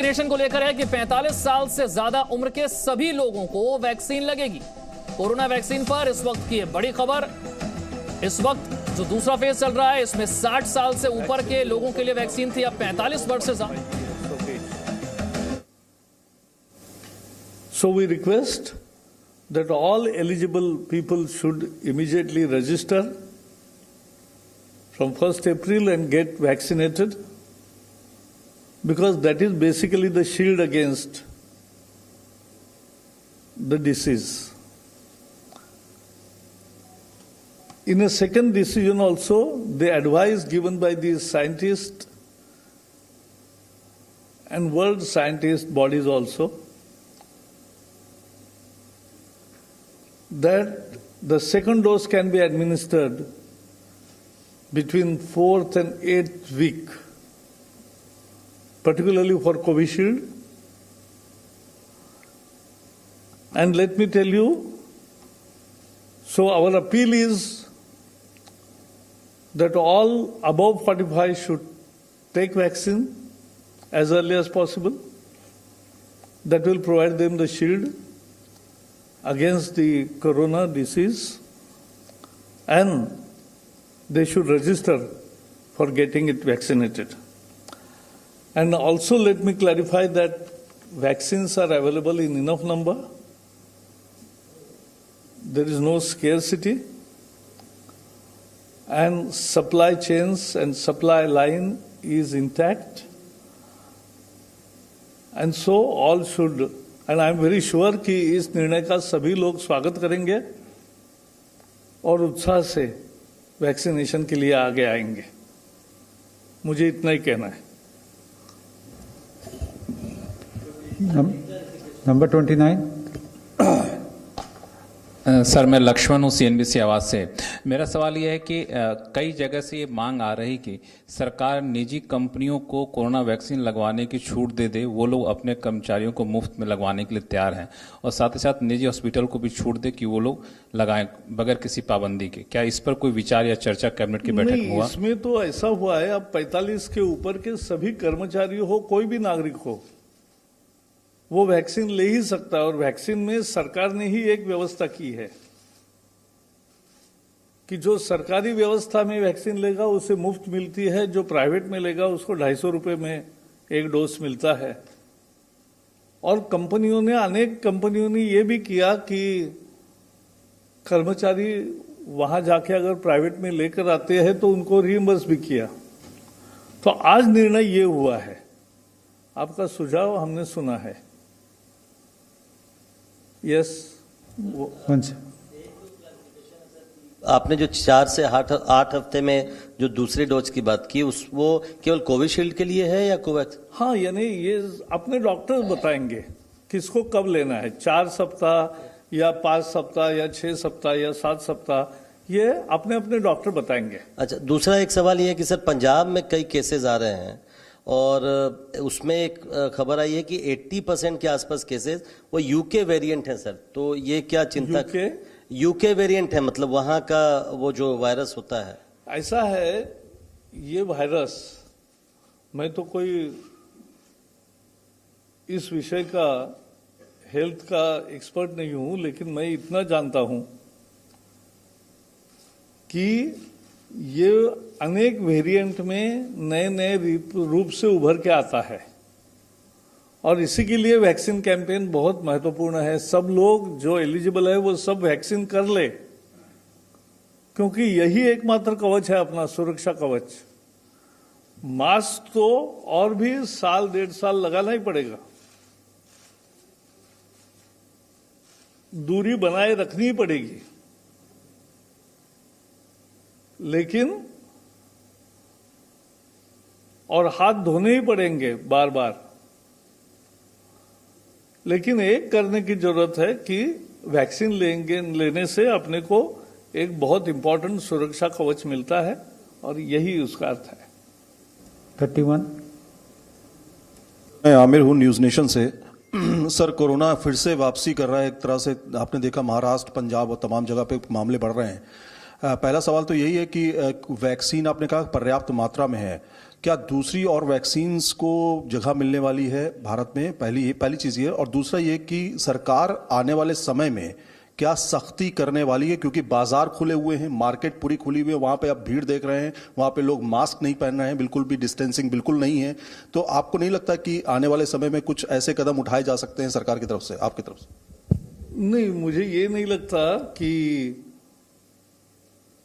Vaccination को लेकर है कि 45 साल से ज्यादा उम्र के सभी लोगों को वैक्सीन लगेगी। कोरोना वैक्सीन पर इस वक्त की बड़ी खबर। इस वक्त जो दूसरा फेज चल रहा है इसमें 60 साल से ऊपर के लोगों के लिए वैक्सीन थी, अब 45 वर्ष से ज्यादा। So we request that all eligible people should immediately register from 1st April and get vaccinated, because that is basically the shield against the disease. In a second decision also, the advice given by the scientists and world scientist bodies also, that the second dose can be administered between 4th and 8th week, particularly for Covishield. And let me tell you, so our appeal is that all above 45 should take vaccine as early as possible. That will provide them the shield against the corona disease, and they should register for getting it vaccinated. And also let me clarify that vaccines are available in enough number. There is no scarcity, and supply chains and supply line is intact. And so all should, and I am very sure कि इस निर्णय का सभी लोग स्वागत करेंगे और उत्साह से वैक्सीनेशन के लिए आगे आएंगे। मुझे इतना ही कहना है। नंबर 29। सर, मैं लक्ष्मण हूँ CNBC आवाज़ से। मेरा सवाल यह है कि कई जगह से ये मांग आ रही कि सरकार निजी कंपनियों को कोरोना वैक्सीन लगवाने की छूट दे, वो लोग अपने कर्मचारियों को मुफ्त में लगवाने के लिए तैयार हैं, और साथ ही साथ निजी हॉस्पिटल को भी छूट दे कि वो लोग लगाएं बगैर किसी पाबंदी के। क्या इस पर कोई विचार या चर्चा कैबिनेट की बैठक में हुआ? इसमें तो ऐसा हुआ है, अब 45 के ऊपर के सभी कर्मचारी हो, कोई भी नागरिक हो, वो वैक्सीन ले ही सकता है। और वैक्सीन में सरकार ने ही एक व्यवस्था की है कि जो सरकारी व्यवस्था में वैक्सीन लेगा उसे मुफ्त मिलती है, जो प्राइवेट में लेगा उसको 250 रुपए में एक डोज मिलता है। और कंपनियों ने, अनेक कंपनियों ने ये भी किया कि कर्मचारी वहां जाके अगर प्राइवेट में लेकर आते हैं तो उनको रिइंबर्स भी किया। तो आज निर्णय ये हुआ है, आपका सुझाव हमने सुना है। यस, आपने जो 4 से 8 हफ्ते में जो दूसरे डोज की बात की, वो केवल कोविशील्ड के लिए है या कोवैक्स? हाँ, यानी ये अपने डॉक्टर बताएंगे किसको कब लेना है, 4 सप्ताह या 5 सप्ताह या 6 सप्ताह या 7 सप्ताह, ये अपने अपने डॉक्टर बताएंगे। अच्छा, दूसरा एक सवाल ये है कि सर, पंजाब में कई केसेस आ रहे हैं और उसमें एक खबर आई है कि 80% के आसपास केसेस वो यूके वेरिएंट है सर, तो ये क्या चिंता? यूके वेरिएंट है, मतलब वहां का वो जो वायरस होता है। ऐसा है, ये वायरस, मैं तो कोई इस विषय का हेल्थ का एक्सपर्ट नहीं हूं, लेकिन मैं इतना जानता हूं कि ये अनेक वेरिएंट में नए नए रूप से उभर के आता है, और इसी के लिए वैक्सीन कैंपेन बहुत महत्वपूर्ण है। सब लोग जो एलिजिबल है वो सब वैक्सीन कर ले, क्योंकि यही एकमात्र कवच है अपना, सुरक्षा कवच। मास्क तो और भी 1.5 साल लगाना ही पड़ेगा, दूरी बनाए रखनी ही पड़ेगी, लेकिन और हाथ धोने ही पड़ेंगे बार बार। लेकिन एक करने की जरूरत है कि वैक्सीन लेने से अपने को एक बहुत इंपॉर्टेंट सुरक्षा कवच मिलता है, और यही उसका अर्थ है। 31। मैं आमिर हूं न्यूज नेशन से। सर, कोरोना फिर से वापसी कर रहा है एक तरह से। आपने देखा महाराष्ट्र, पंजाब और तमाम जगह पे मामले बढ़ रहे हैं। पहला सवाल तो यही है कि वैक्सीन आपने कहा पर्याप्त मात्रा में है, क्या दूसरी और वैक्सीन्स को जगह मिलने वाली है भारत में? पहली चीज ये, और दूसरा ये कि सरकार आने वाले समय में क्या सख्ती करने वाली है, क्योंकि बाजार खुले हुए हैं, मार्केट पूरी खुली हुई है, वहां पे आप भीड़ देख रहे हैं, वहां पे लोग मास्क नहीं पहन रहे हैं, बिल्कुल भी डिस्टेंसिंग बिल्कुल नहीं है। तो आपको नहीं लगता कि आने वाले समय में कुछ ऐसे कदम उठाए जा सकते हैं सरकार की तरफ से, आपकी तरफ से? नहीं, मुझे ये नहीं लगता कि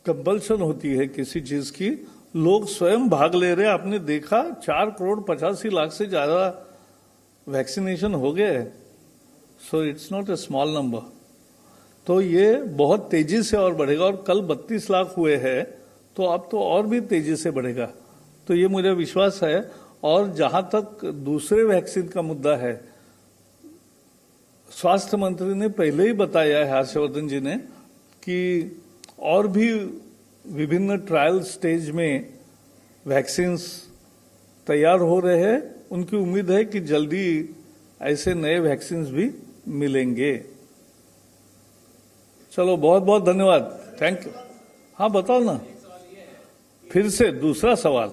कंपल्शन होती है किसी चीज की। लोग स्वयं भाग ले रहे हैं। आपने देखा 4,85,00,000 से ज्यादा वैक्सीनेशन हो गए। So it's not a small number. तो ये बहुत तेजी से और बढ़ेगा, और कल 32 लाख हुए हैं, तो अब तो और भी तेजी से बढ़ेगा। तो ये मुझे विश्वास है। और जहां तक दूसरे वैक्सीन का मुद्दा है, स्वास्थ्य मंत्री ने पहले ही बताया है, हर्षवर्धन जी ने, कि और भी विभिन्न ट्रायल स्टेज में वैक्सीन्स तैयार हो रहे हैं। उनकी उम्मीद है कि जल्दी ऐसे नए वैक्सीन्स भी मिलेंगे। चलो, बहुत बहुत धन्यवाद, थैंक यू। हाँ, बताओ ना, फिर से दूसरा सवाल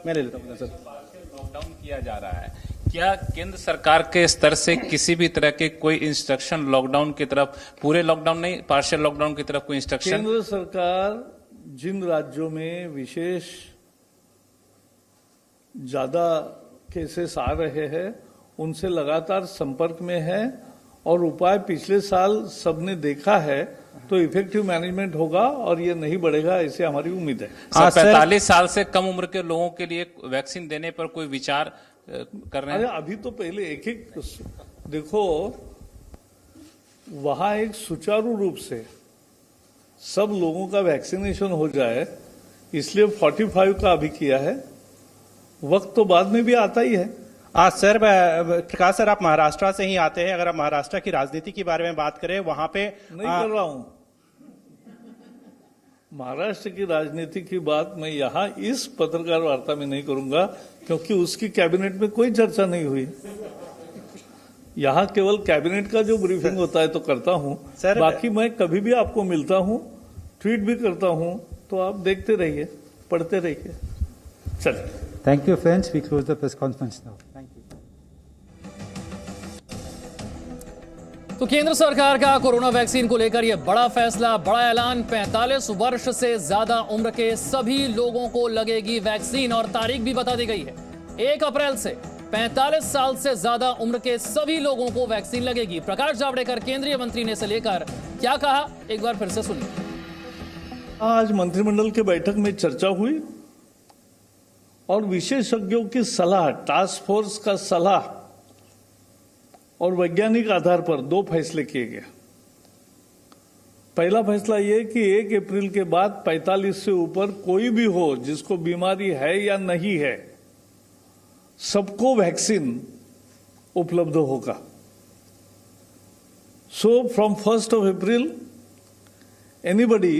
मैं ले लेता हूँ सर। लॉकडाउन किया जा रहा है, क्या केंद्र सरकार के स्तर से किसी भी तरह के कोई इंस्ट्रक्शन लॉकडाउन की तरफ, पूरे लॉकडाउन नहीं, पार्शियल लॉकडाउन की तरफ कोई इंस्ट्रक्शन? केंद्र सरकार जिन राज्यों में विशेष ज्यादा केसेस आ रहे हैं उनसे लगातार संपर्क में है, और उपाय पिछले साल सबने देखा है। तो इफेक्टिव मैनेजमेंट होगा और ये नहीं बढ़ेगा, ऐसे हमारी उम्मीद है। 45 साल से कम उम्र के लोगों के लिए वैक्सीन देने पर कोई विचार कर रहे हैं? अरे अभी तो पहले एक एक देखो, वहां एक सुचारू रूप से सब लोगों का वैक्सीनेशन हो जाए, इसलिए 45 का अभी किया है। वक्त तो बाद में भी आता ही है। सर, प्रकाश सर, आप महाराष्ट्र से ही आते हैं। अगर आप महाराष्ट्र की राजनीति के बारे में बात करें, वहां पे नहीं कर रहा हूं महाराष्ट्र की राजनीति की बात मैं यहां इस पत्रकार वार्ता में नहीं करूंगा, क्योंकि उसकी कैबिनेट में कोई चर्चा नहीं हुई। यहां केवल कैबिनेट का जो ब्रीफिंग होता है तो करता हूं सर। बाकी मैं कभी भी आपको मिलता हूं, ट्वीट भी करता हूं, तो आप देखते रहिए, पढ़ते रहिए। चलिए, Thank you, friends. We close the press conference now. Thank you. तो केंद्र सरकार का कोरोना वैक्सीन को लेकर यह बड़ा फैसला, बड़ा ऐलान। 45 वर्ष से ज्यादा उम्र के सभी लोगों को लगेगी वैक्सीन, और तारीख भी बता दी गई है। 1 अप्रैल से 45 साल से ज्यादा उम्र के सभी लोगों को वैक्सीन लगेगी। प्रकाश जावड़ेकर केंद्रीय मंत्री ने इसे लेकर क्या कहा, एक बार फिर से सुनिए। आज मंत्रिमंडल की बैठक में चर्चा हुई और विशेषज्ञों की सलाह, टास्क फोर्स का सलाह और वैज्ञानिक आधार पर 2 फैसले किए गए। पहला फैसला यह कि 1 अप्रैल के बाद 45 से ऊपर कोई भी हो जिसको बीमारी है या नहीं है, सबको वैक्सीन उपलब्ध होगा। So from 1st of April, anybody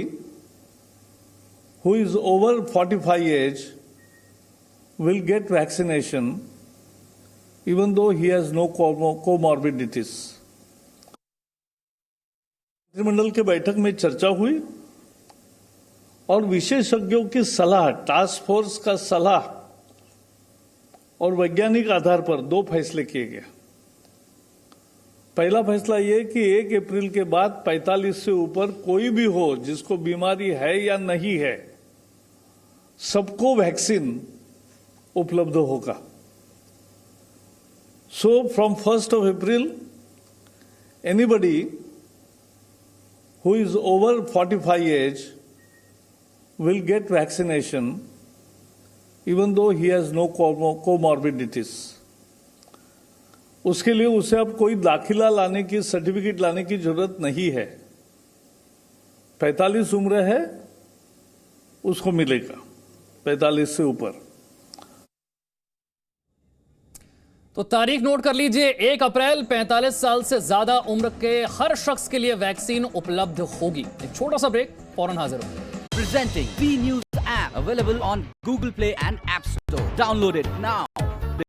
who is over 45 age will get vaccination even though he has no comorbidities. मंत्रिमंडल के बैठक में चर्चा हुई और विशेषज्ञों की सलाह, टास्क फोर्स का सलाह और वैज्ञानिक आधार पर 2 फैसले किए गए। पहला फैसला यह कि 1 अप्रैल के बाद 45 से ऊपर कोई भी हो जिसको बीमारी है या नहीं है, सबको वैक्सीन उपलब्ध होगा। So from 1st of April, anybody who is over 45 age will get vaccination even though he has no comorbidities. उसके लिए उसे अब कोई दाखिला लाने की, सर्टिफिकेट लाने की जरूरत नहीं है। 45 उम्र है, उसको मिलेगा 45 से ऊपर। तो तारीख नोट कर लीजिए, 1 अप्रैल 45 साल से ज्यादा उम्र के हर शख्स के लिए वैक्सीन उपलब्ध होगी। एक छोटा सा ब्रेक, फौरन हाजिर होंगे। Presenting B News app available on Google Play and App Store. Download it now.